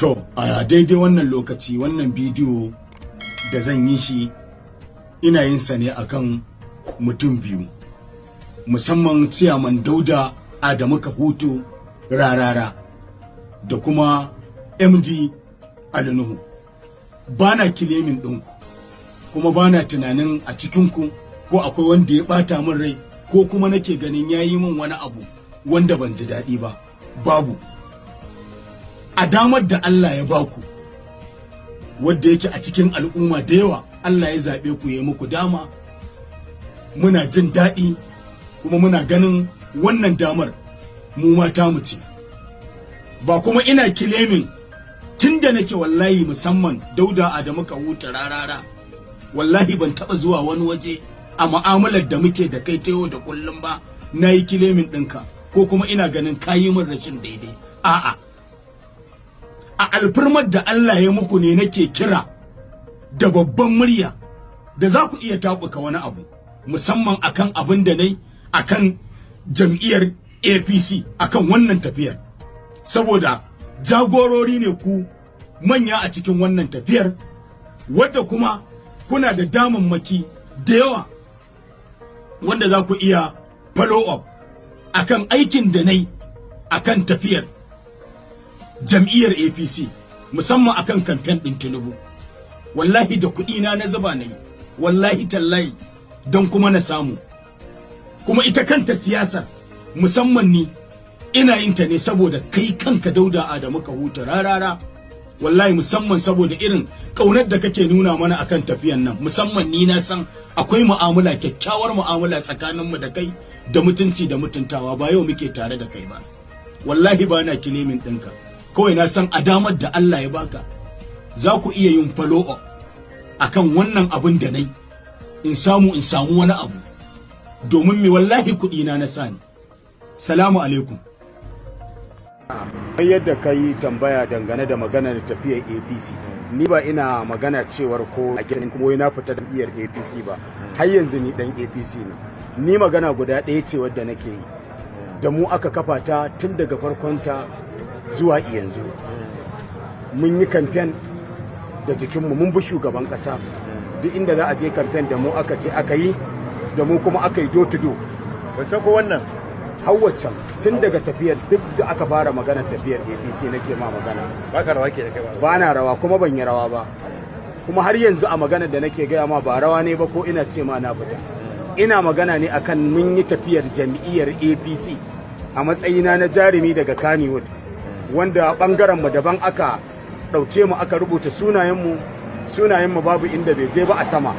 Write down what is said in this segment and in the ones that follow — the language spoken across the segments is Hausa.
To, a daidai wannan lokaci wannan bidiyo da zan yi shi ina yin sa ne akan mutum biyu, musamman ciyaman Dauda Adamu Kahutu Rarara da kuma MD Ali Nuhu. Bana kilemin ɗinku, kuma bana tunanin a cikinku ko akwai wanda ya ɓata min rai ko kuma nake ganin ya yi min wani abu wanda ban ji daɗi ba. Babu. A damar da Allah ya baku, wadda yake a cikin al'umma da yawa Allah ya zaɓe ku ya muku dama, muna jin daɗi kuma muna ganin wannan damar mu mata mu ce. Ba kuma ina kilemin tun da nake wallahi musamman Dauda Adamu Kahutu Rarara, wallahi ban taɓa zuwa wani waje a mu'amalar da muke da kai ta yau da kullum ba na yi kilemin ɗinka ko kuma ina ganin kayi min rashin daidai. A'a. A alfarmar da Allah ya muku ne nake kira da babban murya da za ku iya taɓuka wani abu, musamman akan abin da nai akan jam'iyyar APC akan wannan tafiyar, saboda jagorori ne ku manya a cikin wannan tafiyar, wadda kuma kuna da damammaki da yawa wanda za ku iya follow up akan aikin da nai akan tafiyar jam'iyyar APC, musamman akan kamfen ɗin Tinubu. Wallahi da kuɗina na zuba nayi, wallahi tallahi don kuma na samu. Kuma ita kanta siyasar musamman ni ina yin ta ne saboda kai kanka Dauda Adamu Kahutu Rarara, wallahi musamman saboda irin ƙaunar da kake nuna mana akan tafiyan nan, musamman ni na san akwai mu'amala, kyakkyawar mu'amala tsakaninmu da kai da mutunci da mutuntawa, ba yau muke tare da kai ba. Wallahi ba na kilimin ɗinka. Kawai na san a damar da Allah ya baka za ku iya yin follow up akan wannan abin da nai in samu wani abu, domin me wallahi kuɗi na sani. Salamu alaikum. Yadda ka yi tambaya dangane da maganar tafiyar APC, ni ba ina magana cewar ko a gidan kuma na fita da iyar APC ba, har yanzu ni dan APC ne. Ni magana guda ɗaya ce wadda nake yi, da mu aka kafa ta tun daga farkonta zuwa yanzu. Mun yi kamfen da jikinmu, mun bi shugaban ƙasa duk inda za a je kamfen da mu aka ce aka yi, da mu kuma aka yi do to do. Wacce ko wannan? Hawwacan tun daga tafiyar duk da aka fara maganar tafiyar APC nake ma magana. Ba ka rawa ke da kai ba? Ba na rawa kuma ban yi rawa ba. Kuma har yanzu a maganar da nake gaya ma ba rawa ne ba ko ina ce ma na fita. Ina magana ne akan mun yi tafiyar jam'iyyar APC a matsayina na jarumi daga Kannywood, wanda bangaren mu daban aka dauke mu aka rubuta sunayenmu babu inda bai je ba a sama.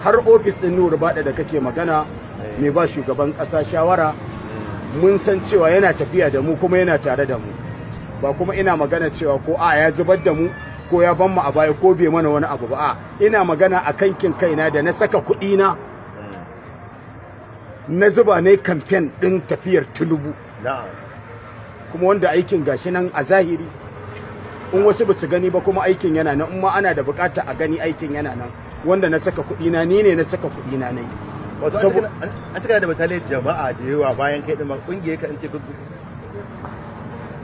Har ofis din Nuru Bada da kake magana mai ba shugaban kasa shawara, mun san cewa yana tafiya da mu kuma yana tare da mu. Ba kuma ina magana cewa ko a ya zubar da mu ko ya ban mu a baya ko bai mana wani abu ba, a ina magana a kankin kaina da na saka kuɗi na zuba ne kamfen din tafiyar Tinubu. Kuma wanda aikin gashi nan a zahiri, in wasu ba su gani ba kuma aikin yana nan, in ma ana da bukata a gani aikin yana nan, wanda na saka kuɗi na, ni ne na saka kuɗi na nayi. Wato an cika da misalai jama'a da yawa bayan kai din kungiyar ka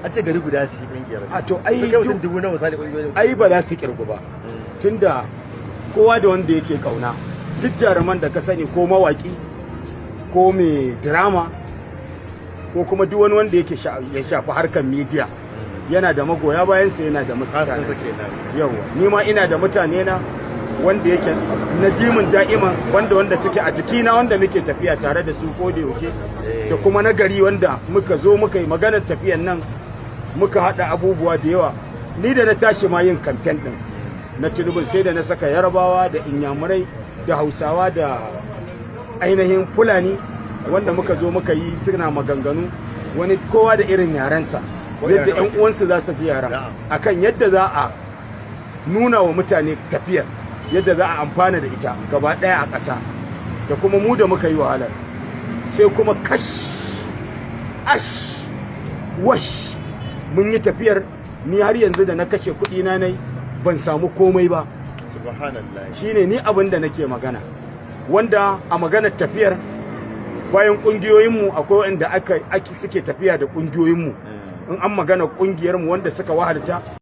an ce gari guda ce kungiyar. A to ai dubu na misali kungiyoyin ai ba za su kirgu ba, tunda kowa da wanda yake kauna. Duk jaruman da ka sani, ko mawaki ko mai drama ko kuma duk wani wanda yake ya shafi harkar media, yana da magoya bayansa, yana da mutane. Yawa ni ma ina da mutane na wanda yake na jimin da'ima, wanda suke a jikina, wanda muke tafiya tare da su ko da yaushe, da kuma na gari wanda muka zo muka yi maganar tafiyan nan, muka haɗa abubuwa da yawa. Ni da na tashi ma yin kamfen ɗin na Tinubu, sai da na saka Yarabawa da Inyamurai da Hausawa da ainihin Fulani, wanda muka zo muka yi suna maganganu, wani kowa da irin yarensa, yadda 'yan uwansu za su ji yaran, akan yadda za a nuna wa mutane tafiyar, yadda za a amfana da ita gaba ɗaya a ƙasa, da kuma mu da muka yi wahalar. Sai kuma wash mun yi tafiyar, ni har yanzu da na kashe kuɗi na nai ban samu komai ba. Subhanallah. Shine ni abin da nake magana, wanda a maganar tafiyar bayan kungiyoyinmu akwai wanda suke tafiya da kungiyoyinmu in an magana kungiyar mu wanda suka wahalta